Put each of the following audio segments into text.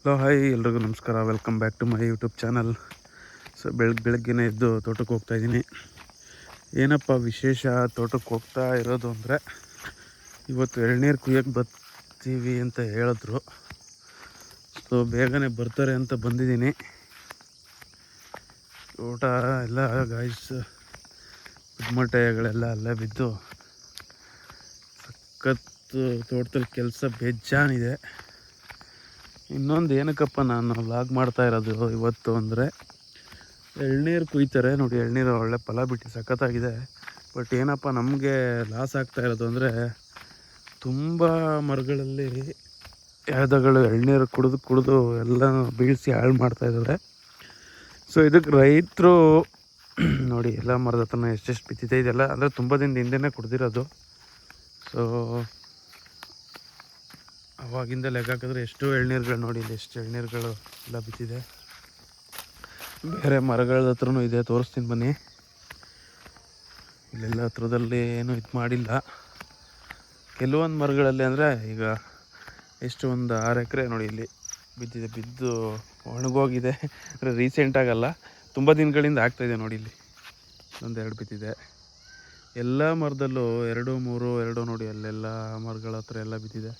Hello hi ಎಲ್ರಿಗೂ ನಮಸ್ಕಾರ. Welcome back to my YouTube channel. So ಬೆಳಗ್ಗೆನೇ ಎದ್ದು ತೋಟಕ್ಕೆ ಹೋಗ್ತಾಯಿದ್ದೀನಿ. ಏನಪ್ಪ ವಿಶೇಷ ತೋಟಕ್ಕೆ ಹೋಗ್ತಾ ಇರೋದು ಅಂದರೆ, ಇವತ್ತು ಎಳ್ನೀರು ಕುಯ್ಯೋಕ್ಕೆ ಬರ್ತೀವಿ ಅಂತ ಹೇಳಿದ್ರು. ಸೊ ಬೇಗನೆ ಬರ್ತಾರೆ ಅಂತ ಬಂದಿದ್ದೀನಿ. ತೋಟ ಎಲ್ಲ ಗಾಯ್ಸ್ ಗುಡ್ಮಟ್ಟೆಗಳೆಲ್ಲ ಅಲ್ಲೇ ಬಿದ್ದು ಸಖತ್ತು ತೋಟದಲ್ಲಿ ಕೆಲಸ ಬೇಜಾನಿದೆ. ಇನ್ನೊಂದು ಏನಕ್ಕಪ್ಪ ನಾನು ವ್ಲಾಗ್ ಮಾಡ್ತಾ ಇರೋದು ಇವತ್ತು ಅಂದರೆ, ಎಳ್ನೀರು ಕುಯ್ತಾರೆ ನೋಡಿ. ಎಳ್ನೀರು ಒಳ್ಳೆ ಫಲ ಬಿಟ್ಟು ಸಖತ್ತಾಗಿದೆ. ಬಟ್ ಏನಪ್ಪ ನಮಗೆ ಲಾಸ್ ಆಗ್ತಾ ಇರೋದು ಅಂದರೆ, ತುಂಬ ಮರಗಳಲ್ಲಿ ಯಾವುದಗಳು ಎಳ್ನೀರು ಕುಡಿದು ಎಲ್ಲ ಬೀಳಿಸಿ ಹಾಳು ಮಾಡ್ತಾಯಿದ್ದಾರೆ. ಸೊ ಇದಕ್ಕೆ ರೈತರು ನೋಡಿ, ಎಲ್ಲ ಮರದ ಹತ್ರನ ಎಷ್ಟೆಷ್ಟು ಬಿದ್ದಿದೆ. ಇದೆಲ್ಲ ಅಂದರೆ ತುಂಬ ದಿನದ ಹಿಂದೆನೇ ಕುಡ್ದಿರೋದು. ಸೊ ಅವಾಗಿಂದ ಲೆಕ್ಕ ಹಾಕಿದ್ರೆ ಎಷ್ಟು ಎಳ್ನೀರುಗಳು ನೋಡಿ, ಇಲ್ಲಿ ಎಷ್ಟು ಎಳ್ನೀರುಗಳು ಎಲ್ಲ ಬಿದ್ದಿದೆ. ಬೇರೆ ಮರಗಳ ಹತ್ರನೂ ಇದೆ, ತೋರಿಸ್ತೀನಿ ಬನ್ನಿ. ಇಲ್ಲೆಲ್ಲ ಹತ್ರದಲ್ಲಿ ಏನು ಇದು ಮಾಡಿಲ್ಲ. ಕೆಲವೊಂದು ಮರಗಳಲ್ಲಿ ಅಂದರೆ ಈಗ ಎಷ್ಟು ಒಂದು 6 ಎಕರೆ ನೋಡಿ ಇಲ್ಲಿ ಬಿದ್ದಿದೆ. ಬಿದ್ದು ಒಣಗೋಗಿದೆ. ಅಂದರೆ ರೀಸೆಂಟಾಗಲ್ಲ, ತುಂಬ ದಿನಗಳಿಂದ ಆಗ್ತಾಯಿದೆ ನೋಡಿ. ಇಲ್ಲಿ ಒಂದೆರಡು ಬಿದ್ದಿದೆ. ಎಲ್ಲ ಮರದಲ್ಲೂ 2, 3 ನೋಡಿ, ಅಲ್ಲೆಲ್ಲ ಮರಗಳ ಹತ್ರ ಎಲ್ಲ ಬಿದ್ದಿದೆ.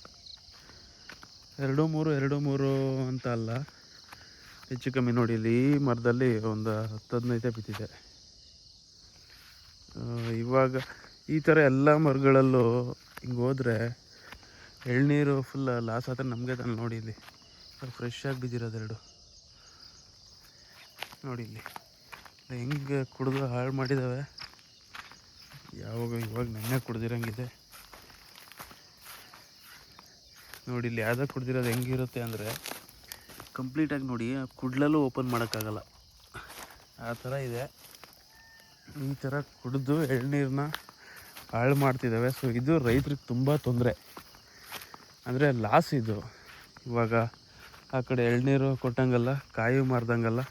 2, 3 ಅಂತ ಅಲ್ಲ, ಹೆಚ್ಚು ಕಮ್ಮಿ ನೋಡಿ. ಇಲ್ಲಿ ಈ ಮರದಲ್ಲಿ ಒಂದು 10-15 ಬಿದ್ದಿದೆ. ಇವಾಗ ಈ ಥರ ಎಲ್ಲ ಮರಗಳಲ್ಲೂ ಹಿಂಗೆ ಹೋದರೆ ಎಳ್ನೀರು ಫುಲ್ ಲಾಸ್ ಆದರೆ ನಮಗೆ ತಾನು. ನೋಡಿ ಇಲ್ಲಿ ಫ್ರೆಶ್ ಆಗಿ ಬಿದ್ದಿರೋದು 2 ನೋಡಿ. ಇಲ್ಲಿ ಹೆಂಗೆ ಕುಡಿದು ಹಾಳು ಮಾಡಿದ್ದಾವೆ. ಇವಾಗ ನೆನ್ನೆ ಕುಡ್ದಿರಂಗಿದೆ ನೋಡಿ. ಇಲ್ಲಿ ಯಾವುದೋ ಕುಡ್ದಿರೋದು ಹೆಂಗಿರುತ್ತೆ ಅಂದರೆ, ಕಂಪ್ಲೀಟಾಗಿ ನೋಡಿ, ಕುಡ್ಲಲ್ಲೂ ಓಪನ್ ಮಾಡೋಕ್ಕಾಗಲ್ಲ, ಆ ಥರ ಇದೆ. ಈ ಥರ ಕುಡಿದು ಎಳ್ನೀರನ್ನ ಹಾಳು ಮಾಡ್ತಿದ್ದಾವೆ. ಸೊ ಇದು ರೈತರಿಗೆ ತುಂಬ ತೊಂದರೆ, ಅಂದರೆ ಲಾಸ್ ಇದು. ಇವಾಗ ಆ ಕಡೆ ಎಳ್ನೀರು ಕೊಟ್ಟಂಗಲ್ಲ, ಕಾಯಿ ಮಾರ್ದಂಗಲ್ಲ.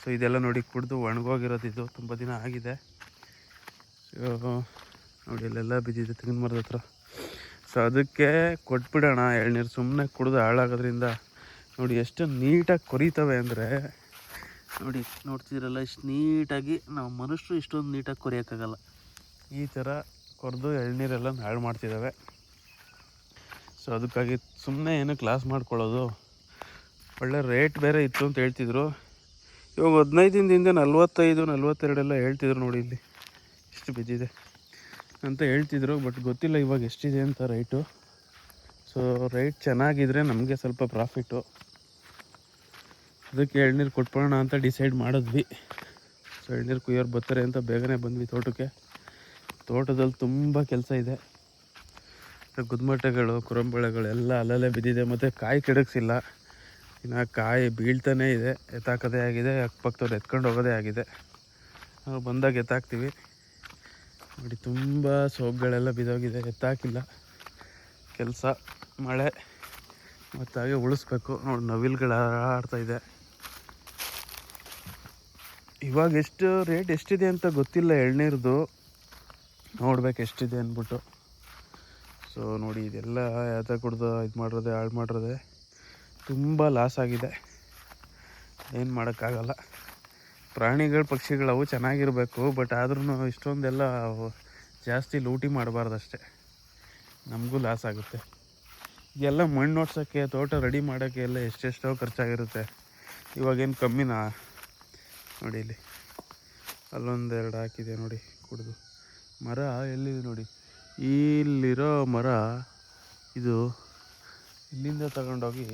ಸೊ ಇದೆಲ್ಲ ನೋಡಿ ಕುಡಿದು ಒಣಗೋಗಿರೋದು. ಇದು ತುಂಬ ದಿನ ಆಗಿದೆ. ಸೊ ನೋಡಿ, ಅಲ್ಲೆಲ್ಲ ಬಿದ್ದಿದೆ ತೆಂಗಿನ ಮರದ ಹತ್ರ. ಸೊ ಅದಕ್ಕೆ ಕೊಟ್ಬಿಡೋಣ ಎಳ್ನೀರು. ಸುಮ್ಮನೆ ಕುಡಿದು ಹಾಳಾಗೋದ್ರಿಂದ ನೋಡಿ ಎಷ್ಟು ನೀಟಾಗಿ ಕೊರಿತವೆ ಅಂದರೆ, ನೋಡಿ ನೋಡ್ತಿದ್ರಲ್ಲ ಇಷ್ಟು ನೀಟಾಗಿ. ನಾವು ಮನುಷ್ಯರು ಇಷ್ಟೊಂದು ನೀಟಾಗಿ ಕೊರಿಯೋಕ್ಕಾಗಲ್ಲ. ಈ ಥರ ಕೊರೆದು ಎಳ್ನೀರೆಲ್ಲ ಹಾಳು ಮಾಡ್ತಿದ್ದಾವೆ. ಸೊ ಅದಕ್ಕಾಗಿ ಸುಮ್ಮನೆ ಏನು ಕ್ಲಾಸ್ ಮಾಡ್ಕೊಳ್ಳೋದು. ಒಳ್ಳೆ ರೇಟ್ ಬೇರೆ ಇತ್ತು ಅಂತ ಹೇಳ್ತಿದ್ರು. ಇವಾಗ 15 ದಿನದಿಂದ 45, 42 ಹೇಳ್ತಿದ್ರು ನೋಡಿ. ಇಲ್ಲಿ ಇಷ್ಟು ಬಿದ್ದಿದೆ ಅಂತ ಹೇಳ್ತಿದ್ರು. ಬಟ್ ಗೊತ್ತಿಲ್ಲ ಇವಾಗ ಎಷ್ಟಿದೆ ಅಂತ ರೈಟು. ಸೊ ರೇಟ್ ಚೆನ್ನಾಗಿದ್ರೆ ನಮಗೆ ಸ್ವಲ್ಪ ಪ್ರಾಫಿಟ್ಟು. ಅದಕ್ಕೆ ಎಳ್ನೀರು ಕೊಟ್ಬಿಡೋಣ ಅಂತ ಡಿಸೈಡ್ ಮಾಡಿದ್ವಿ. ಸೊ ಎಳ್ನೀರು ಕುಯ್ಯೋರು ಬರ್ತಾರೆ ಅಂತ ಬೇಗನೆ ಬಂದ್ವಿ ತೋಟಕ್ಕೆ. ತೋಟದಲ್ಲಿ ತುಂಬ ಕೆಲಸ ಇದೆ. ಗುದ್ಮಟ್ಟೆಗಳು, ಕುರಂಬಳೆಗಳು ಎಲ್ಲ ಅಲ್ಲಲ್ಲೇ ಬಿದ್ದಿದೆ. ಮತ್ತು ಕಾಯಿ ಕೆಡಕ್ಸಿಲ್ಲ, ಇನ್ನು ಕಾಯಿ ಬೀಳ್ತಾನೇ ಇದೆ. ಎತ್ತಾಕೋದೇ ಆಗಿದೆ, ಅಕ್ಕಪಕ್ಕದವ್ರು ಎತ್ಕೊಂಡು ಹೋಗೋದೇ ಆಗಿದೆ. ನಾವು ಬಂದಾಗ ಎತ್ತಾಕ್ತೀವಿ ನೋಡಿ. ತುಂಬ ಸೋಗ್ಗಳೆಲ್ಲ ಬಿದ್ದೋಗಿದೆ, ಎತ್ತಾಕಿಲ್ಲ. ಕೆಲಸ ಮಳೆ ಮತ್ತು ಹಾಗೆ ಉಳಿಸ್ಬೇಕು ನೋಡಿ. ನವಿಲುಗಳು ಆಡ್ತಾಯಿದೆ. ಇವಾಗ ಎಷ್ಟು ರೇಟ್ ಎಷ್ಟಿದೆ ಅಂತ ಗೊತ್ತಿಲ್ಲ ಎಳ್ನೀರ್ದು, ನೋಡ್ಬೇಕು ಎಷ್ಟಿದೆ ಅಂದ್ಬಿಟ್ಟು. ಸೊ ನೋಡಿ, ಇದೆಲ್ಲ ಯಾತ ಕುಡ್ದು ಇದು ಮಾಡಿರೋದೆ, ಹಾಳು ಮಾಡಿರೋದೆ. ತುಂಬ ಲಾಸ್ ಆಗಿದೆ, ಏನು ಮಾಡೋಕ್ಕಾಗಲ್ಲ. ಪ್ರಾಣಿಗಳು, ಪಕ್ಷಿಗಳು ಅವು ಚೆನ್ನಾಗಿರಬೇಕು. ಬಟ್ ಆದ್ರೂ ಇಷ್ಟೊಂದೆಲ್ಲ ಜಾಸ್ತಿ ಲೂಟಿ ಮಾಡಬಾರ್ದು ಅಷ್ಟೇ, ನಮಗೂ ಲಾಸ್ ಆಗುತ್ತೆ. ಎಲ್ಲ ಮಣ್ಣು ಓಡ್ಸೋಕ್ಕೆ, ತೋಟ ರೆಡಿ ಮಾಡೋಕ್ಕೆ ಎಲ್ಲ ಎಷ್ಟೆಷ್ಟೋ ಖರ್ಚಾಗಿರುತ್ತೆ. ಇವಾಗೇನು ಕಮ್ಮಿನಾ ನೋಡಿ. ಇಲ್ಲಿ ಅಲ್ಲೊಂದೆರಡು ಹಾಕಿದೆ ನೋಡಿ ಕುಡಿದು. ಮರ ಎಲ್ಲಿದೆ ನೋಡಿ, ಇಲ್ಲಿರೋ ಮರ ಇದು. ಇಲ್ಲಿಂದ ತಗೊಂಡೋಗಿ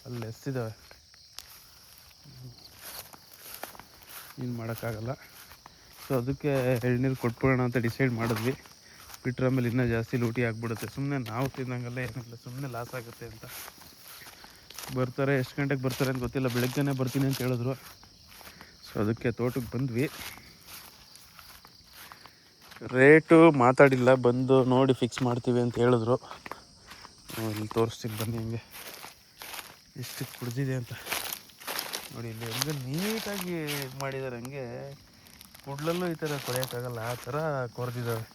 ಅಲ್ಲಿ ಎಸ್ತಿದ್ದಾವೆ, ಏನು ಮಾಡೋಕ್ಕಾಗಲ್ಲ. ಸೊ ಅದಕ್ಕೆ ಎಳ್ನೀರು ಕೊಟ್ಬಿಡೋಣ ಅಂತ ಡಿಸೈಡ್ ಮಾಡಿದ್ವಿ. ಬಿಟ್ಟರೆ ಆಮೇಲೆ ಇನ್ನೂ ಜಾಸ್ತಿ ಲೂಟಿ ಆಗಿಬಿಡುತ್ತೆ. ಸುಮ್ಮನೆ ನಾವು ತಿನ್ನಂಗಲ್ಲ, ಏನಿಲ್ಲ, ಸುಮ್ಮನೆ ಲಾಸ್ ಆಗುತ್ತೆ ಅಂತ. ಬರ್ತಾರೆ, ಎಷ್ಟು ಗಂಟೆಗೆ ಬರ್ತಾರೆ ಅಂತ ಗೊತ್ತಿಲ್ಲ. ಬೆಳಗ್ಗೆನೇ ಬರ್ತೀನಿ ಅಂತ ಹೇಳಿದ್ರು. ಸೊ ಅದಕ್ಕೆ ತೋಟಕ್ಕೆ ಬಂದ್ವಿ. ರೇಟು ಮಾತಾಡಿಲ್ಲ, ಬಂದು ನೋಡಿ ಫಿಕ್ಸ್ ಮಾಡ್ತೀವಿ ಅಂತ ಹೇಳಿದ್ರು. ಇಲ್ಲಿ ತೋರಿಸ್ತೀನಿ ಬನ್ನಿ ಹಂಗೆ ಎಷ್ಟು ಕುಡ್ದಿದೆ ಅಂತ ನೋಡಿ. ಇಲ್ಲಿ ಹೆಂಗೆ ನೀಟಾಗಿ ಇದು ಮಾಡಿದ್ದಾರೆ. ಹಂಗೆ ಕುಡ್ಲಲ್ಲೂ ಈ ಥರ ಕೊರೆಯೋಕ್ಕಾಗಲ್ಲ, ಆ ಥರ ಕೊರೆದಿದ್ದಾವೆ.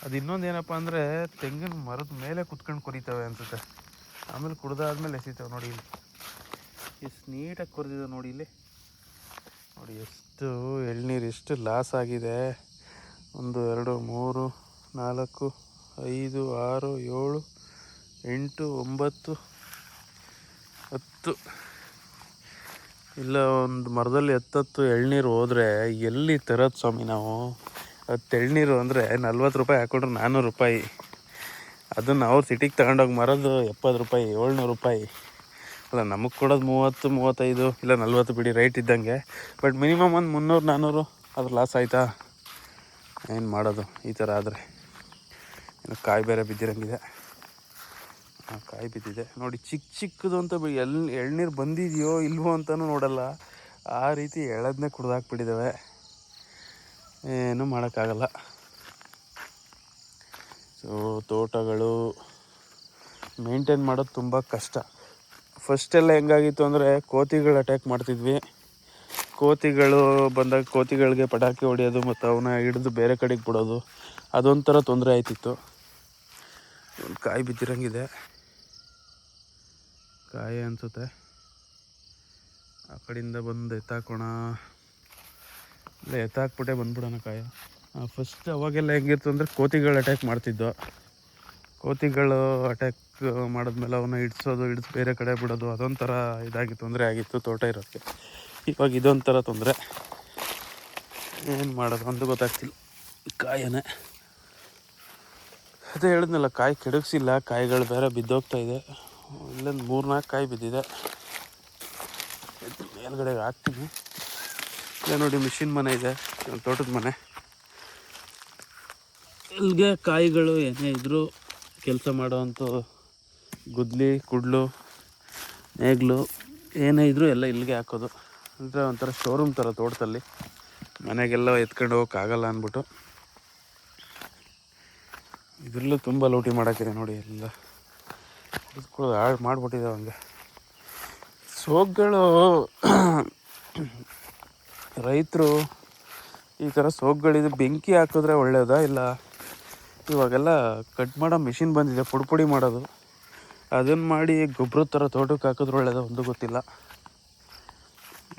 ಅದು ಇನ್ನೊಂದು ಏನಪ್ಪ ಅಂದರೆ, ತೆಂಗಿನ ಮರದ ಮೇಲೆ ಕುತ್ಕೊಂಡು ಕೊರಿತವೆ ಅನಿಸುತ್ತೆ. ಆಮೇಲೆ ಕುಡ್ದಾದ್ಮೇಲೆ ಎಸಿತವೆ ನೋಡಿ. ಇಲ್ಲಿ ಎಷ್ಟು ನೀಟಾಗಿ ಕೊರೆದಿದೆ ನೋಡಿ ಇಲ್ಲಿ. ನೋಡಿ ಎಷ್ಟು ಎಳ್ನೀರು ಎಷ್ಟು ಲಾಸ್ ಆಗಿದೆ. 1 2 3 4 5 6 7 8 9 10 ಇಲ್ಲ ಒಂದು ಮರದಲ್ಲಿ 10 ಎಳ್ನೀರು ಹೋದರೆ ಎಲ್ಲಿ ತರೋದು ಸ್ವಾಮಿ ನಾವು? 10 ಎಳ್ನೀರು ಅಂದರೆ 40 ರೂಪಾಯಿ ಹಾಕೊಂಡ್ರೆ 400 ರೂಪಾಯಿ. ಅದನ್ನು ಅವ್ರು ಸಿಟಿಗೆ ತಗೊಂಡೋಗಿ ಮರೋದು 70 ರೂಪಾಯಿ 700 ರೂಪಾಯಿ. ಅಲ್ಲ ನಮಗೆ ಕೊಡೋದು 30 35 ಇಲ್ಲ 40 ಬಿಡಿ ರೈಟ್ ಇದ್ದಂಗೆ. ಬಟ್ ಮಿನಿಮಮ್ ಒಂದು 300 400 ಅದ್ರ ಲಾಸ್ ಆಯಿತಾ? ಏನು ಮಾಡೋದು ಈ ಥರ ಆದರೆ? ಇನ್ನು ಕಾಯಿ ಬೇರೆ ಬಿದ್ದಿರಂಗಿದೆ. ಕಾಯಿ ಬಿದ್ದಿದೆ ನೋಡಿ, ಚಿಕ್ಕದು ಅಂತ ಎಳ್ನೀರು ಬಂದಿದೆಯೋ ಇಲ್ವೋ ಅಂತಲೂ ನೋಡಲ್ಲ. ಆ ರೀತಿ ಎಳದನ್ನೇ ಕುಡ್ದಾಕ್ಬಿಟ್ಟಿದ್ದಾವೆ. ಏನೂ ಮಾಡೋಕ್ಕಾಗಲ್ಲ. ಸೊ ತೋಟಗಳು ಮೇಂಟೈನ್ ಮಾಡೋದು ತುಂಬ ಕಷ್ಟ. ಫಸ್ಟೆಲ್ಲ ಹೆಂಗಾಗಿತ್ತು ಅಂದರೆ ಕೋತಿಗಳು ಅಟ್ಯಾಕ್ ಮಾಡ್ತಿದ್ವಿ. ಕೋತಿಗಳು ಬಂದಾಗ ಕೋತಿಗಳಿಗೆ ಪಟಾಕಿ ಹೊಡೆಯೋದು ಮತ್ತು ಅವನ್ನ ಹಿಡಿದು ಬೇರೆ ಕಡೆಗೆ ಬಿಡೋದು, ಅದೊಂಥರ ತೊಂದರೆ ಆಯ್ತಿತ್ತು. ಒಂದು ಕಾಯಿ ಬಿದ್ದಿರಂಗಿದೆ, ಕಾಯಿ ಅನಿಸುತ್ತೆ. ಆ ಕಡೆಯಿಂದ ಬಂದು ಎತ್ತಾಕೋಣ, ಇಲ್ಲ ಎತ್ತಾಕ್ಬಿಟ್ಟೆ ಬಂದ್ಬಿಡೋಣ ಕಾಯಿ. ಫಸ್ಟ್ ಅವಾಗೆಲ್ಲ ಹೆಂಗಿತ್ತು ಅಂದರೆ ಕೋತಿಗಳು ಅಟ್ಯಾಕ್ ಮಾಡ್ತಿದ್ದೋ. ಕೋತಿಗಳು ಅಟ್ಯಾಕ್ ಮಾಡಿದ್ಮೇಲೆ ಅವನ್ನ ಹಿಡಿದು ಬೇರೆ ಕಡೆ ಬಿಡೋದು, ಅದೊಂಥರ ತೊಂದರೆ ಆಗಿತ್ತು ತೋಟ ಇರೋಕ್ಕೆ. ಇವಾಗ ಇದೊಂಥರ ತೊಂದರೆ. ಏನು ಮಾಡೋದು ಅಂತ ಗೊತ್ತಾಗ್ತಿಲ್ಲ. ಕಾಯನೇ ಅದೇ ಹೇಳಿದ್ನಲ್ಲ, ಕಾಯಿ ಕೆಡಗಿಸಿಲ್ಲ, ಕಾಯಿಗಳು ಬೇರೆ ಬಿದ್ದೋಗ್ತಾಯಿದೆ. ಇಲ್ಲೊಂದು 3-4 ಕಾಯಿ ಬಿದ್ದಿದೆ. ಮೇಲ್ಗಡೆಗೆ ಹಾಕ್ತೀನಿ. ಇಲ್ಲ ನೋಡಿ, ಮಿಷಿನ್ ಮನೆ ಇದೆ, ತೋಟದ ಮನೆ. ಇಲ್ಲಿಗೆ ಕಾಯಿಗಳು ಏನೇ ಇದ್ದರೂ ಕೆಲಸ ಮಾಡೋವಂಥ ಗುದ್ಲಿ ಕುಡ್ಲು ನೇಗ್ಲು ಏನೇ ಇದ್ದರೂ ಎಲ್ಲ ಇಲ್ಲಿಗೆ ಹಾಕೋದು. ಅಂದರೆ ಒಂಥರ ಶೋರೂಮ್ ಥರ ತೋಟದಲ್ಲಿ. ಮನೆಗೆಲ್ಲ ಎತ್ಕೊಂಡು ಹೋಗೋಕ್ಕಾಗಲ್ಲ ಅಂದ್ಬಿಟ್ಟು ಇದರಲ್ಲೂ ತುಂಬ ಲೂಟಿ ಮಾಡೋಕ್ಕಿದೆ ನೋಡಿ. ಎಲ್ಲ ಹಾಳು ಮಾಡಿಬಿಟ್ಟಿದ್ದಾವೆ ಹಂಗೆ. ಸೋಗ್ಗಳು ರೈತರು ಈ ಥರ ಸೋಗ್ಗಳಿದು ಬೆಂಕಿ ಹಾಕಿದ್ರೆ ಒಳ್ಳೆಯದಾ? ಇಲ್ಲ ಇವಾಗೆಲ್ಲ ಕಟ್ ಮಾಡೋ ಮಿಷಿನ್ ಬಂದಿದೆ, ಪುಡಿ ಮಾಡೋದು, ಅದನ್ನು ಮಾಡಿ ಗೊಬ್ಬರದ ಥರ ತೋಟಕ್ಕೆ ಹಾಕಿದ್ರೆ ಒಳ್ಳೆಯದ? ಒಂದು ಗೊತ್ತಿಲ್ಲ.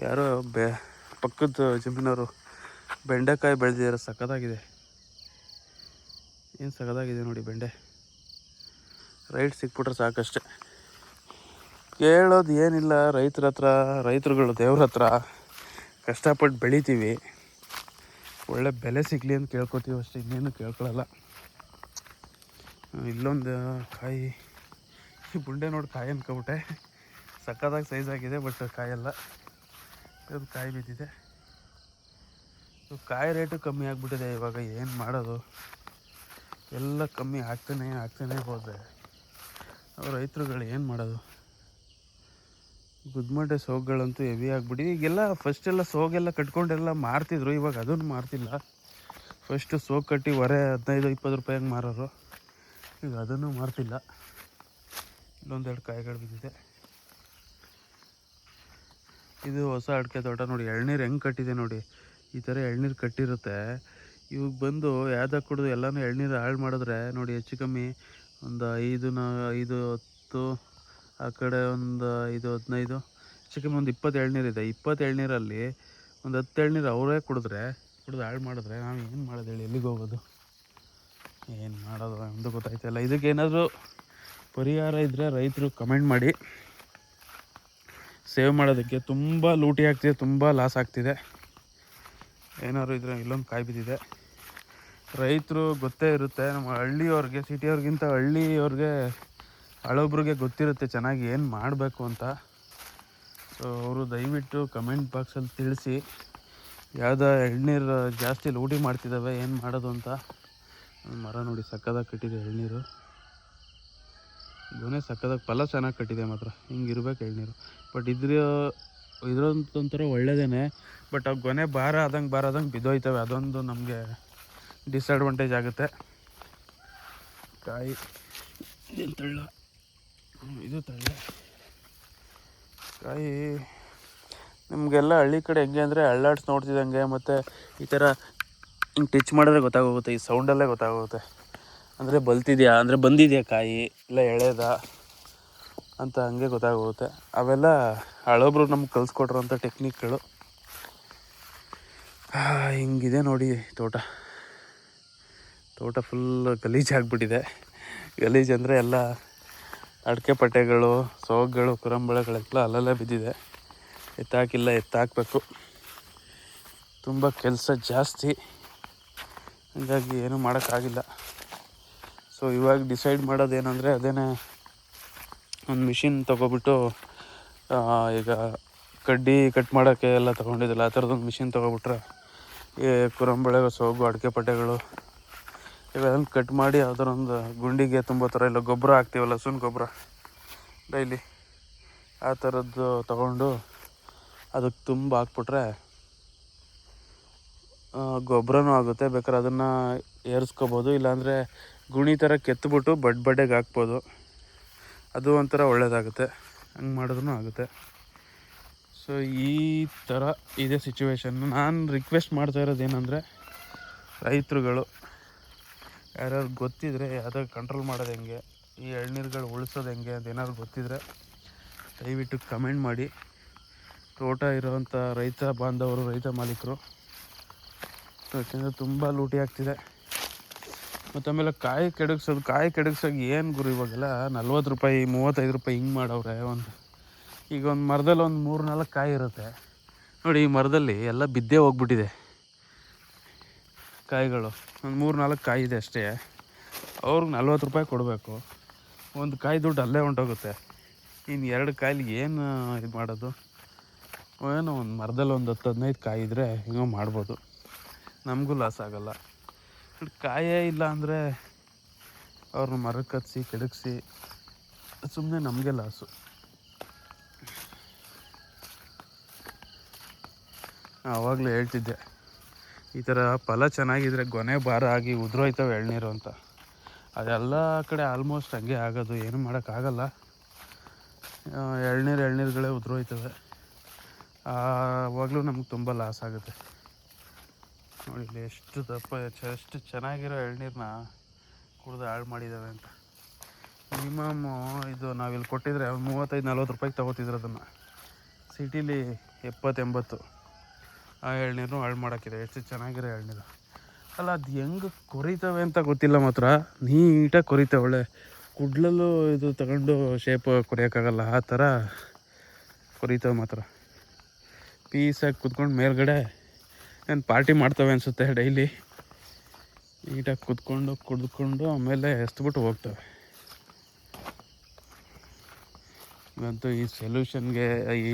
ಯಾರೋ ಪಕ್ಕದ ಜಮೀನವರು ಬೆಂಡೆಕಾಯಿ ಬೆಳೆದಿದ್ದಾರೆ, ಸಖತ್ತಾಗಿದೆ. ಏನು ಸಖತ್ತಾಗಿದೆ ನೋಡಿ ಬೆಂಡೆ. ರೈಟ್ ಸಿಕ್ಬಿಟ್ರೆ ಸಾಕಷ್ಟೆ. ಕೇಳೋದು ಏನಿಲ್ಲ ರೈತರ ಹತ್ರ. ರೈತರುಗಳು ದೇವ್ರ ಹತ್ರ ಕಷ್ಟಪಟ್ಟು ಬೆಳಿತೀವಿ, ಒಳ್ಳೆ ಬೆಲೆ ಸಿಗಲಿ ಅಂತ ಕೇಳ್ಕೊತೀವಿ ಅಷ್ಟೇ, ಇನ್ನೇನು ಕೇಳ್ಕೊಳ್ಳಲ್ಲ. ಇಲ್ಲೊಂದು ಕಾಯಿ, ಈ ಬುಂಡೆ ನೋಡಿ ಕಾಯಿ ಅನ್ಕೊಬಿಟ್ಟೆ. ಸಕ್ಕತ್ತಾಗಿ ಸೈಜ್ ಆಗಿದೆ, ಬಟ್ ಕಾಯಲ್ಲ. ಅದು ಕಾಯಿ ಬಿದ್ದಿದೆ. ಕಾಯಿ ರೇಟು ಕಮ್ಮಿ ಆಗಿಬಿಟ್ಟಿದೆ ಇವಾಗ. ಏನು ಮಾಡೋದು? ಎಲ್ಲ ಕಮ್ಮಿ ಆಗ್ತಾನೆ ಹೋದರೆ ರೈತರುಗಳು ಏನು ಮಾಡೋದು? ಗುದ್ಮಡ್ಡೆ ಸೋಗುಗಳಂತೂ ಹೆವಿ ಆಗಿಬಿಟ್ಟಿದೆ. ಈಗೆಲ್ಲ ಫಸ್ಟೆಲ್ಲ ಸೋಗೆಲ್ಲ ಕಟ್ಕೊಂಡೆಲ್ಲ ಮಾರ್ತಿದ್ರು, ಇವಾಗ ಅದನ್ನು ಮಾರ್ತಿಲ್ಲ. ಫಸ್ಟು ಸೋಗು ಕಟ್ಟಿ ಹೊರೆ 15-20 ರೂಪಾಯಿಗೆ ಮಾರೋರು, ಈಗ ಅದನ್ನು ಮಾರ್ತಿಲ್ಲ. ಇಲ್ಲೊಂದೆರಡು ಕಾಯಿಗಳು ಬಿದ್ದಿದೆ. ಇದು ಹೊಸ ಅಡಿಕೆ ತೋಟ ನೋಡಿ. ಎಳ್ನೀರು ಹೆಂಗೆ ಕಟ್ಟಿದೆ ನೋಡಿ. ಈ ಥರ ಎಳ್ನೀರು ಕಟ್ಟಿರುತ್ತೆ. ಇವಾಗ ಬಂದು ಯಾವ್ದಾಗ ಕುಡಿದು ಎಲ್ಲನೂ ಎಳ್ನೀರು ಹಾಳು ಮಾಡಿದ್ರೆ ನೋಡಿ, ಹೆಚ್ಚು ಕಮ್ಮಿ ಒಂದು 5-10, ಆ ಕಡೆ ಒಂದು 5-15, ಹೆಚ್ಚು ಕಮ್ಮಿ ಒಂದು 20 ಎಳ್ನೀರಿದೆ. 20 ಎಳ್ನೀರಲ್ಲಿ ಒಂದು 10 ಎಳ್ನೀರು ಅವರೇ ಕುಡಿದು ಹಾಳು ಮಾಡಿದ್ರೆ ನಾವು ಏನು ಮಾಡೋದು ಹೇಳಿ? ಎಲ್ಲಿಗೆ ಹೋಗೋದು? ಏನು ಮಾಡೋದು ಒಂದು ಗೊತ್ತಾಯ್ತಲ್ಲ. ಇದಕ್ಕೇನಾದರೂ ಪರಿಹಾರ ಇದ್ದರೆ ರೈತರು ಕಮೆಂಟ್ ಮಾಡಿ. ಸೇವ್ ಮಾಡೋದಕ್ಕೆ ತುಂಬ ಲೂಟಿ ಆಗ್ತಿದೆ, ತುಂಬ ಲಾಸ್ ಆಗ್ತಿದೆ. ಏನಾದ್ರು ಇದ್ರೆ ಇಲ್ಲೊಂದು ಕಾಯಿ ಬಿದ್ದಿದೆ. ರೈತರು ಗೊತ್ತೇ ಇರುತ್ತೆ, ನಮ್ಮ ಹಳ್ಳಿಯವ್ರಿಗೆ, ಸಿಟಿಯವ್ರಿಗಿಂತ ಹಳ್ಳಿಯವ್ರಿಗೆ ಹಳೊಬ್ರಿಗೆ ಗೊತ್ತಿರುತ್ತೆ ಚೆನ್ನಾಗಿ ಏನು ಮಾಡಬೇಕು ಅಂತ. ಸೊ ಅವರು ದಯವಿಟ್ಟು ಕಮೆಂಟ್ ಬಾಕ್ಸಲ್ಲಿ ತಿಳಿಸಿ, ಯಾವುದೋ ಎಳ್ನೀರು ಜಾಸ್ತಿ ಲೂಟಿ ಮಾಡ್ತಿದ್ದಾವೆ, ಏನು ಮಾಡೋದು ಅಂತ. ಮರ ನೋಡಿ ಸಕ್ಕದಾಗಿ ಕಟ್ಟಿದೆ ಎಳ್ನೀರು. ಗೊನೆ ಸಕ್ಕದಾಗಿ ಫಲ ಚೆನ್ನಾಗಿ ಕಟ್ಟಿದೆ ಮಾತ್ರ. ಹಿಂಗಿರ್ಬೇಕು ಎಳ್ನೀರು. ಬಟ್ ಇದ್ರಂತೊಂಥರ ಒಳ್ಳೆಯದೇ. ಬಟ್ ಅವು ಗೊನೆ ಭಾರ ಆದಂಗೆ ಬಿದ್ದೋಯ್ತವೆ. ಅದೊಂದು ನಮಗೆ ಡಿಸ್ಅಡ್ವಾಂಟೇಜ್ ಆಗುತ್ತೆ. ಕಾಯಿ ಇದು ತಳ್ಳ ಕಾಯಿ ನಿಮಗೆಲ್ಲ ಹಳ್ಳಿ ಕಡೆ ಹೆಂಗೆ ಅಂದರೆ ಅಳ್ಳಾಡ್ಸಿ ನೋಡ್ತಿದ್ದಂಗೆ, ಮತ್ತು ಈ ಥರ ಹಿಂಗೆ ಟಚ್ ಮಾಡಿದ್ರೆ ಗೊತ್ತಾಗೋಗುತ್ತೆ, ಈ ಸೌಂಡಲ್ಲೇ ಗೊತ್ತಾಗೋಗುತ್ತೆ ಅಂದರೆ ಬಲ್ತಿದೆಯಾ, ಅಂದರೆ ಬಂದಿದೆಯಾ ಕಾಯಿ, ಇಲ್ಲ ಎಳೆದ ಅಂತ ಹಂಗೆ ಗೊತ್ತಾಗೋಗುತ್ತೆ. ಅವೆಲ್ಲ ಹಳಬ್ರು ನಮ್ಗೆ ಕಲಿಸ್ಕೊಟ್ರಂಥ ಟೆಕ್ನಿಕ್ಗಳು. ಹಿಂಗಿದೆ ನೋಡಿ ತೋಟ ಫುಲ್ ಗಲೀಜಾಗ್ಬಿಟ್ಟಿದೆ. ಗಲೀಜು ಅಂದರೆ ಎಲ್ಲ ಅಡಿಕೆ ಪಟ್ಟೆಗಳು, ಸೋಗುಗಳು, ಕುರಂಬಳೆಗಳೆಲ್ಲ ಅಲ್ಲಲ್ಲೇ ಬಿದ್ದಿದೆ. ಎತ್ತಾಕಬೇಕು. ತುಂಬ ಕೆಲಸ ಜಾಸ್ತಿ, ಹಾಗಾಗಿ ಏನೂ ಮಾಡೋಕ್ಕಾಗಿಲ್ಲ. ಸೊ ಇವಾಗ ಡಿಸೈಡ್ ಮಾಡೋದೇನೆಂದರೆ ಅದೇನೇ ಒಂದು ಮಿಷಿನ್ ತೊಗೊಬಿಟ್ಟು, ಈಗ ಕಡ್ಡಿ ಕಟ್ ಮಾಡೋಕ್ಕೆ ಎಲ್ಲ ತೊಗೊಂಡಿದ್ದಿಲ್ಲ, ಆ ಥರದೊಂದು ಮಿಷಿನ್ ತೊಗೊಬಿಟ್ರೆ ಈ ಕುರಂಬಳೆ, ಸೋಗು, ಅಡಿಕೆ ಪಟ್ಟೆಗಳು ಇವೆಲ್ಲ ಕಟ್ ಮಾಡಿ ಯಾವ್ದಾರೊಂದು ಗುಂಡಿಗೆ ತುಂಬ ಥರ ಇಲ್ಲ ಗೊಬ್ಬರ ಹಾಕ್ತೀವಲ್ಲ, ಹಸುವಿನ ಗೊಬ್ಬರ ಡೈಲಿ, ಆ ಥರದ್ದು ತೊಗೊಂಡು ಅದಕ್ಕೆ ತುಂಬ ಹಾಕ್ಬಿಟ್ರೆ ಗೊಬ್ಬರನೂ ಆಗುತ್ತೆ. ಬೇಕಾದ್ರೆ ಅದನ್ನು ಏರಿಸ್ಕೋಬೋದು, ಇಲ್ಲಾಂದರೆ ಗುಣಿ ಥರ ಕೆತ್ತಿಬಿಟ್ಟು ಬಡ್ಡೆಗೆ ಹಾಕ್ಬೋದು. ಅದು ಒಂಥರ ಒಳ್ಳೆಯದಾಗುತ್ತೆ, ಹಂಗೆ ಮಾಡಿದ್ರೂ ಆಗುತ್ತೆ. ಸೊ ಈ ಥರ ಇದೆ ಸಿಚುವೇಶನ್ನು. ನಾನು ರಿಕ್ವೆಸ್ಟ್ ಮಾಡ್ತಾ ಇರೋದು ಏನಂದರೆ, ರೈತರುಗಳು ಯಾರ್ಯಾರು ಗೊತ್ತಿದ್ರೆ ಯಾವ್ದಾದ್ರು ಕಂಟ್ರೋಲ್ ಮಾಡೋದು ಹೆಂಗೆ, ಈ ಎಳ್ನೀರುಗಳು ಉಳಿಸೋದು ಹೆಂಗೆ ಅಂತ ಏನಾದ್ರು ಗೊತ್ತಿದ್ರೆ ದಯವಿಟ್ಟು ಕಮೆಂಟ್ ಮಾಡಿ. ತೋಟ ಇರೋವಂಥ ರೈತ ಬಾಂಧವರು, ರೈತ ಮಾಲೀಕರು, ಯಾಕೆಂದರೆ ತುಂಬ ಲೂಟಿ ಆಗ್ತಿದೆ. ಮತ್ತು ಆಮೇಲೆ ಕಾಯಿ ಕೆಡಗಿಸೋದು ಏನು ಗುರು, ಇವಾಗೆಲ್ಲ 40 ರೂಪಾಯಿ 35 ರೂಪಾಯಿ ಹಿಂಗೆ ಮಾಡವ್ರೆ. ಈಗ ಒಂದು ಮರದಲ್ಲಿ ಒಂದು 3-4 ಕಾಯಿ ಇರುತ್ತೆ ನೋಡಿ. ಈ ಮರದಲ್ಲಿ ಎಲ್ಲ ಬಿದ್ದೇ ಹೋಗ್ಬಿಟ್ಟಿದೆ ಕಾಯಿಗಳು. ಒಂದು 3-4 ಕಾಯಿ ಇದೆ ಅಷ್ಟೇ, ಅವ್ರಿಗೆ 40 ರೂಪಾಯಿ ಕೊಡಬೇಕು. ಒಂದು ಕಾಯಿ ದುಡ್ಡು ಅಲ್ಲೇ ಹೊಂಟೋಗುತ್ತೆ. ಇನ್ನು 2 ಕಾಯಿಲಿ ಏನು ಇದು ಮಾಡೋದು? ಏನೋ ಒಂದು ಮರದಲ್ಲಿ ಒಂದು 10-15 ಕಾಯಿ ಇದ್ದರೆ ಹಿಂಗೋ ಮಾಡ್ಬೋದು, ನಮಗೂ ಲಾಸ್ ಆಗೋಲ್ಲ. ಕಾಯೇ ಇಲ್ಲ ಅಂದರೆ ಅವ್ರನ್ನ ಮರಕ್ಕೆ ಹತ್ತಿಸಿ ಕೆಡಗಿಸಿ ಸುಮ್ಮನೆ ನಮಗೆ ಲಾಸು. ಆವಾಗಲೂ ಹೇಳ್ತಿದ್ದೆ, ಈ ಥರ ಫಲ ಚೆನ್ನಾಗಿದ್ರೆ ಗೊನೆ ಭಾರ ಆಗಿ ಉದುರೋಯ್ತವೆ ಎಳ್ನೀರು ಅಂತ. ಅದೆಲ್ಲ ಕಡೆ ಆಲ್ಮೋಸ್ಟ್ ಹಂಗೆ ಆಗೋದು, ಏನು ಮಾಡೋಕ್ಕಾಗಲ್ಲ. ಎಳ್ನೀರುಗಳೇ ಉದುರೋಯ್ತವೆ. ಆವಾಗಲೂ ನಮ್ಗೆ ತುಂಬ ಲಾಸ್ ಆಗುತ್ತೆ ನೋಡಿ. ಇಲ್ಲಿ ಎಷ್ಟು ಚೆನ್ನಾಗಿರೋ ಎಳ್ನೀರನ್ನ ಕುಡಿದು ಹಾಳು ಮಾಡಿದ್ದಾವೆ ಅಂತ. ಮಿನಿಮಮ್ಮು ಇದು ನಾವಿಲ್ಲಿ ಕೊಟ್ಟಿದ್ರೆ 35-40 ರೂಪಾಯಿಗೆ ತೊಗೋತಿದ್ರು ಅದನ್ನು. ಸಿಟೀಲಿ 70-80. ಆ ಎಳ್ನೀರು ಹಾಳು ಮಾಡೋಕ್ಕಿದೆ. ಎಷ್ಟು ಚೆನ್ನಾಗಿರೋ ಎಳ್ನೀರು ಅಲ್ಲ. ಅದು ಹೆಂಗೆ ಕೊರಿತವೆ ಅಂತ ಗೊತ್ತಿಲ್ಲ, ಮಾತ್ರ ನೀಟಾಗಿ ಕೊರಿತವೆ. ಒಳ್ಳೆ ಕುಡ್ಲಲ್ಲೂ ಇದು ತಗೊಂಡು ಶೇಪ್ ಕೊರಿಯೋಕ್ಕಾಗಲ್ಲ, ಆ ಥರ ಕೊರಿತವೆ ಮಾತ್ರ. ಪೀಸಾಗಿ ಕುತ್ಕೊಂಡು ಮೇಲ್ಗಡೆ ಏನು ಪಾರ್ಟಿ ಮಾಡ್ತವೆ ಅನಿಸುತ್ತೆ. ಡೈಲಿ ನೀಟಾಗಿ ಕುಡಿದ್ಕೊಂಡು ಆಮೇಲೆ ಎಸ್ಬಿಟ್ಟು ಹೋಗ್ತವೆ. ಇವತ್ತು ಈ ಸೊಲ್ಯೂಷನ್ಗೆ, ಈ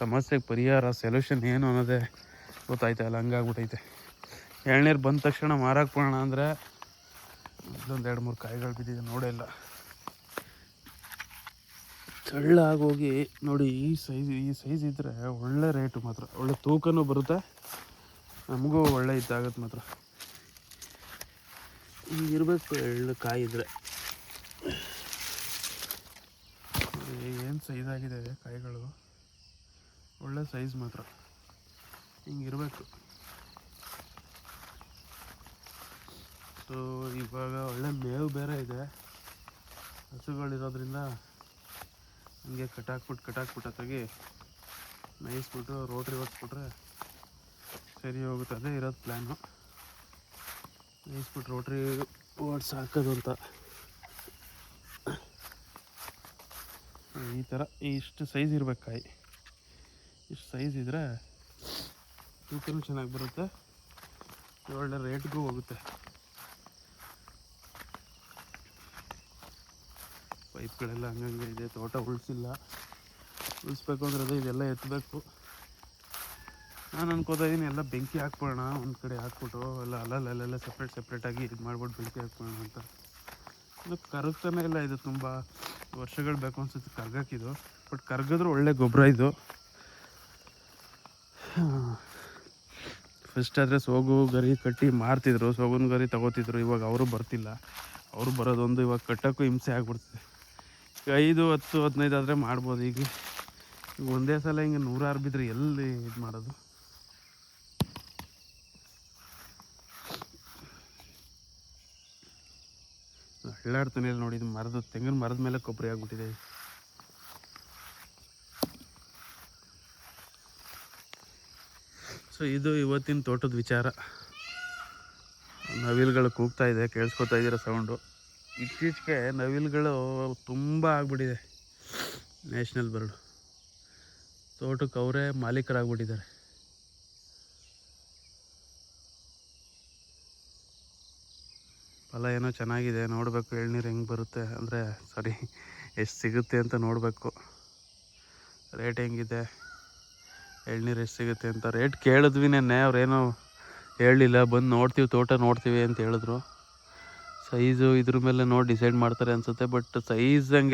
ಸಮಸ್ಯೆಗೆ ಪರಿಹಾರ ಸೊಲ್ಯೂಷನ್ ಏನು ಅನ್ನೋದೇ ಗೊತ್ತಾಯ್ತಲ್ಲ, ಹಂಗಾಗ್ಬಿಟ್ಟೈತೆ. ಎಳ್ನೀರು ಬಂದ ತಕ್ಷಣ ಮಾರಕ್ಕೆ ಹೋಗೋಣ ಅಂದರೆ ಇಲ್ಲೊಂದು 2-3 ಕಾಯಿಗಳು ಬಿದ್ದಿದೆ, ನೋಡೇ ಇಲ್ಲ. ಚಳ್ಳ ಆಗೋಗಿ ನೋಡಿ. ಈ ಸೈಜ್ ಇದ್ದರೆ ಒಳ್ಳೆ ರೇಟು ಮಾತ್ರ, ಒಳ್ಳೆ ತೂಕನೂ ಬರುತ್ತೆ, ನಮಗೂ ಒಳ್ಳೆ ಇದಾಗುತ್ತೆ ಮಾತ್ರ. ಹಿಂಗಿರಬೇಕು ಎಳ್ಳು ಕಾಯಿ ಇದ್ದರೆ. ಏನು ಸೈಜಾಗಿದೆ ಕಾಯಿಗಳು, ಒಳ್ಳೆ ಸೈಜ್ ಮಾತ್ರ, ಹಿಂಗಿರಬೇಕು. ಸೊ ಇವಾಗ ಒಳ್ಳೆ ಮೇವು ಬೇರೆ ಇದೆ, ಹಸುಗಳಿರೋದ್ರಿಂದ ಹಂಗೆ ಕಟ್ಟಾಕ್ಬಿಟ್ಟು ಅತ್ತಾಗಿ ಮೇಯಿಸ್ಬಿಟ್ಟು ರೋಟ್ರಿ ಹೊಡ್ಸ್ಬಿಟ್ರೆ ಸರಿ ಹೋಗುತ್ತೆ. ಅದೇ ಇರೋದು ಪ್ಲ್ಯಾನು, ಮೇಯಿಸ್ಬಿಟ್ಟು ರೋಟ್ರಿ ಓಡಿಸಿ ಹಾಕೋದು ಅಂತ. ಈ ಥರ ಇಷ್ಟು ಸೈಜ್ ಇರ್ಬೇಕು ಕಾಯಿ. ಇಷ್ಟು ಸೈಜ್ ಇದ್ದರೆ ತೂಕನೂ ಚೆನ್ನಾಗಿ ಬರುತ್ತೆ, ಒಳ್ಳೆ ರೇಟ್ಗೂ ಹೋಗುತ್ತೆ. ಪೈಪ್ಗಳೆಲ್ಲ ಹಂಗಂಗೆ ಇದೆ. ತೋಟ ಉಳಿಸ್ಬೇಕು ಅಂದರೆ ಇದೆಲ್ಲ ಎತ್ತಬೇಕು. ನಾನು ಅನ್ಕೋತಾಯಿದ್ದೀನಿ ಎಲ್ಲ ಬೆಂಕಿ ಹಾಕ್ಬೋಣ, ಒಂದು ಕಡೆ ಹಾಕ್ಬಿಟ್ಟು ಎಲ್ಲ ಅಲ್ಲೆಲ್ಲ ಸಪ್ರೇಟಾಗಿ ಇದು ಮಾಡ್ಬಿಟ್ಟು ಬೆಂಕಿ ಹಾಕ್ಬೋಣ ಅಂತ. ಇದು ಕರಗ್ತಾನೆ ಇಲ್ಲ. ಇದು ತುಂಬ ವರ್ಷಗಳು ಬೇಕು ಅನ್ಸುತ್ತೆ ಕರ್ಗಕ್ಕಿದು. ಬಟ್ ಕರ್ಗಿದ್ರೆ ಒಳ್ಳೆ ಗೊಬ್ಬರ ಇದು. ಫಸ್ಟ್ ಆದರೆ ಸೋಗು ಗರಿ ಕಟ್ಟಿ ಮಾರ್ತಿದ್ರು, ಸೋಗುನ ಗರಿ ತಗೋತಿದ್ರು. ಇವಾಗ ಅವರು ಬರ್ತಿಲ್ಲ. ಅವರು ಬರೋದೊಂದು ಇವಾಗ ಕಟ್ಟೋಕ್ಕೂ ಹಿಂಸೆ ಆಗ್ಬಿಡ್ತಿದೆ. 5, 10, 15 ಆದರೆ ಮಾಡ್ಬೋದು. ಈಗ ಒಂದೇ ಸಲ ಹಿಂಗೆ 100 ಬಿದ್ದರೆ ಎಲ್ಲಿ ಇದು ಮಾಡೋದು? ಹಳ್ಳಾಡ್ತಾನೆ ಇಲ್ಲ ನೋಡಿ. ಇದು ತೆಂಗಿನ ಮರದ ಮೇಲೆ ಕೊಬ್ಬರಿ ಆಗ್ಬಿಟ್ಟಿದೆ. ಸೊ ಇದು ಇವತ್ತಿನ ತೋಟದ ವಿಚಾರ. ನವಿಲುಗಳು ಕೂಗ್ತಾ ಇದೆ, ಕೇಳಿಸ್ಕೊತಾ ಇದ್ದೀರ ಸೌಂಡು. ಇತ್ತೀಚೆಗೆ ನವಿಲುಗಳು ತುಂಬ ಆಗ್ಬಿಟ್ಟಿದೆ. National bird. ತೋಟಕ್ಕೆ ಅವರೇ ಮಾಲೀಕರಾಗ್ಬಿಟ್ಟಿದ್ದಾರೆ. ಫಲ ಏನೋ ಚೆನ್ನಾಗಿದೆ, ನೋಡಬೇಕು ಎಳ್ನೀರು ಹೆಂಗೆ ಬರುತ್ತೆ, ಅಂದರೆ ಸಾರಿ ಎಷ್ಟು ಸಿಗುತ್ತೆ ಅಂತ ನೋಡಬೇಕು. ರೇಟ್ ಹೆಂಗಿದೆ, ಎಳ್ನೀರು ಎಷ್ಟು ಸಿಗುತ್ತೆ ಅಂತ ರೇಟ್ ಕೇಳಿದ್ವಿ ನೆನ್ನೆ. ಅವ್ರೇನೋ ಹೇಳಲಿಲ್ಲ, ಬಂದು ನೋಡ್ತೀವಿ ತೋಟ ನೋಡ್ತೀವಿ ಅಂತ ಹೇಳಿದ್ರು. ಸೈಜು ಇದ್ರ ಮೇಲೆ ನೋಡಿ ಡಿಸೈಡ್ ಮಾಡ್ತಾರೆ ಅನಿಸುತ್ತೆ. ಬಟ್ ಸೈಜ್ ಹಂಗೆ